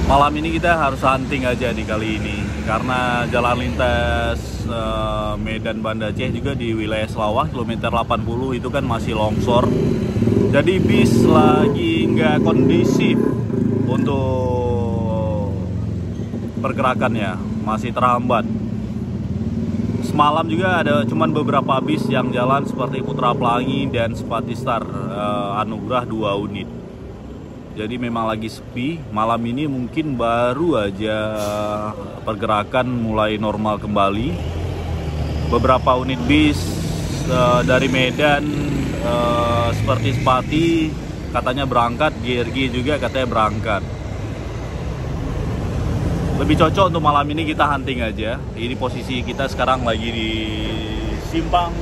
Malam ini kita harus hunting aja nih kali ini, karena jalan lintas Medan Banda Aceh juga di wilayah Selawah kilometer 80 itu kan masih longsor. Jadi bis lagi nggak kondisif untuk pergerakannya, masih terhambat. Semalam juga ada cuman beberapa bis yang jalan seperti Putra Pelangi dan Sepatistar Anugerah 2 unit. Jadi memang lagi sepi. Malam ini mungkin baru aja pergerakan mulai normal kembali. Beberapa unit bis dari Medan seperti Sepati katanya berangkat, GRG juga katanya berangkat. Lebih cocok untuk malam ini kita hunting aja. Ini posisi kita sekarang lagi di Simpang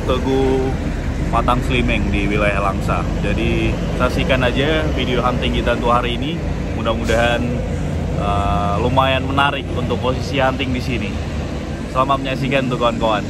Teguh Patang Slimeng di wilayah Langsa. Jadi saksikan aja video hunting kita untuk hari ini. Mudah-mudahan lumayan menarik untuk posisi hunting di sini. Selamat menyaksikan untuk kawan-kawan.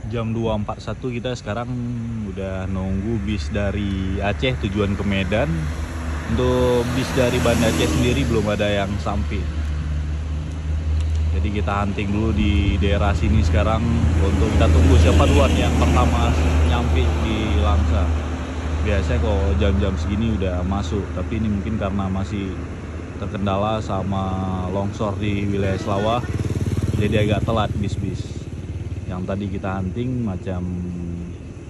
Jam 2.41 kita sekarang udah nunggu bis dari Aceh tujuan ke Medan. Untuk bis dari Banda Aceh sendiri belum ada yang sampai. Jadi kita hunting dulu di daerah sini sekarang untuk kita tunggu siapa duluan yang pertama nyampe di Langsa. Biasanya kok jam-jam segini udah masuk, tapi ini mungkin karena masih terkendala sama longsor di wilayah Selawah, jadi agak telat bis-bis. Yang tadi kita hunting macam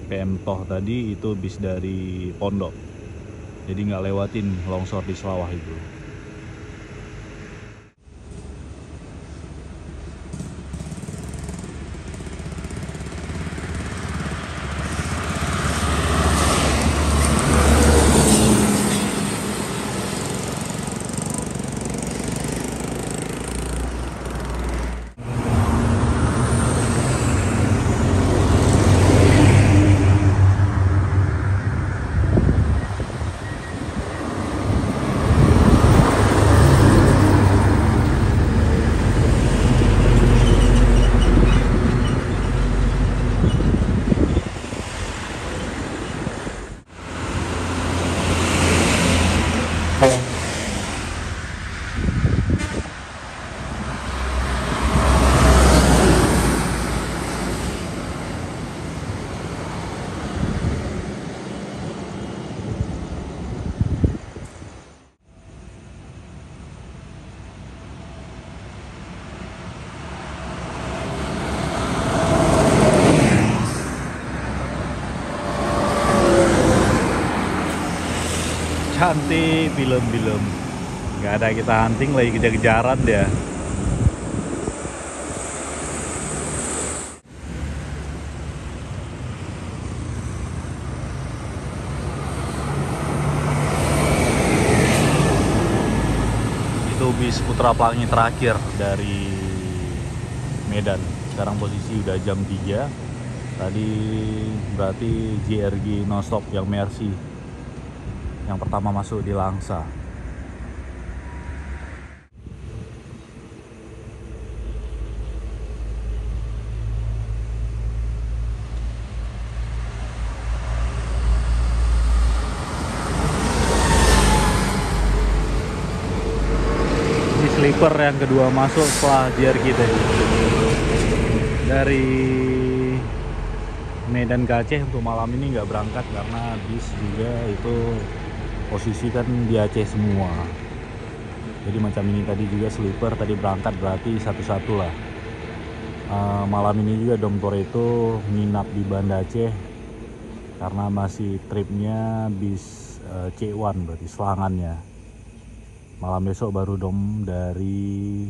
PM Toh tadi itu bis dari Pondok, jadi nggak lewatin longsor di Selawah itu. Cantik film-film, nggak ada kita hunting lagi kejar-kejaran dia. Itu bis Putra Pelangi terakhir dari Medan. Sekarang posisi udah jam 3. Tadi berarti JRG nonstop yang Mercy yang pertama masuk di Langsa. Ini sleeper yang kedua masuk setelah JRG tadi. Dari Medan ke Aceh untuk malam ini nggak berangkat karena bis juga itu posisi kan di Aceh semua. Jadi macam ini tadi juga sleeper tadi berangkat berarti satu-satu lah. Malam ini juga Dom Toretto nginap di Banda Aceh karena masih tripnya bis C1 berarti selangannya. Malam besok baru Dom dari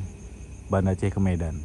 Banda Aceh ke Medan.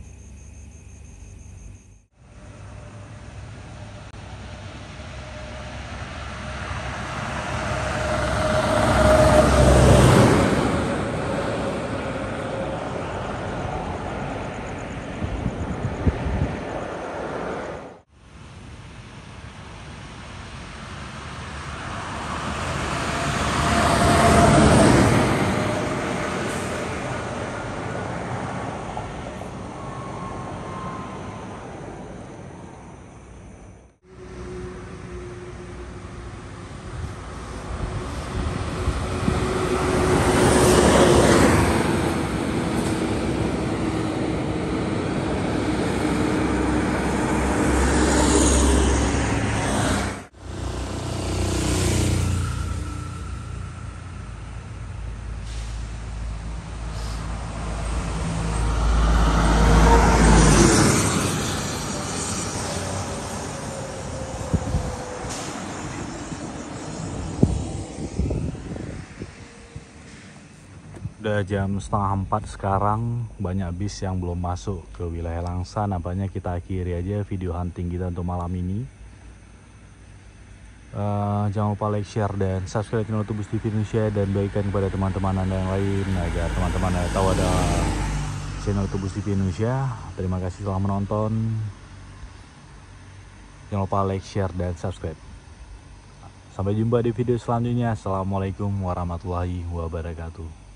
Udah jam setengah 4 sekarang, banyak bis yang belum masuk ke wilayah Langsa. Nampaknya kita akhiri aja video hunting kita untuk malam ini. Jangan lupa like, share, dan subscribe channel Tubus TV Indonesia, dan bagikan kepada teman-teman Anda yang lain agar teman-teman Anda tahu ada channel Tubus TV Indonesia. Terima kasih telah menonton. Jangan lupa like, share, dan subscribe. Sampai jumpa di video selanjutnya. Assalamualaikum warahmatullahi wabarakatuh.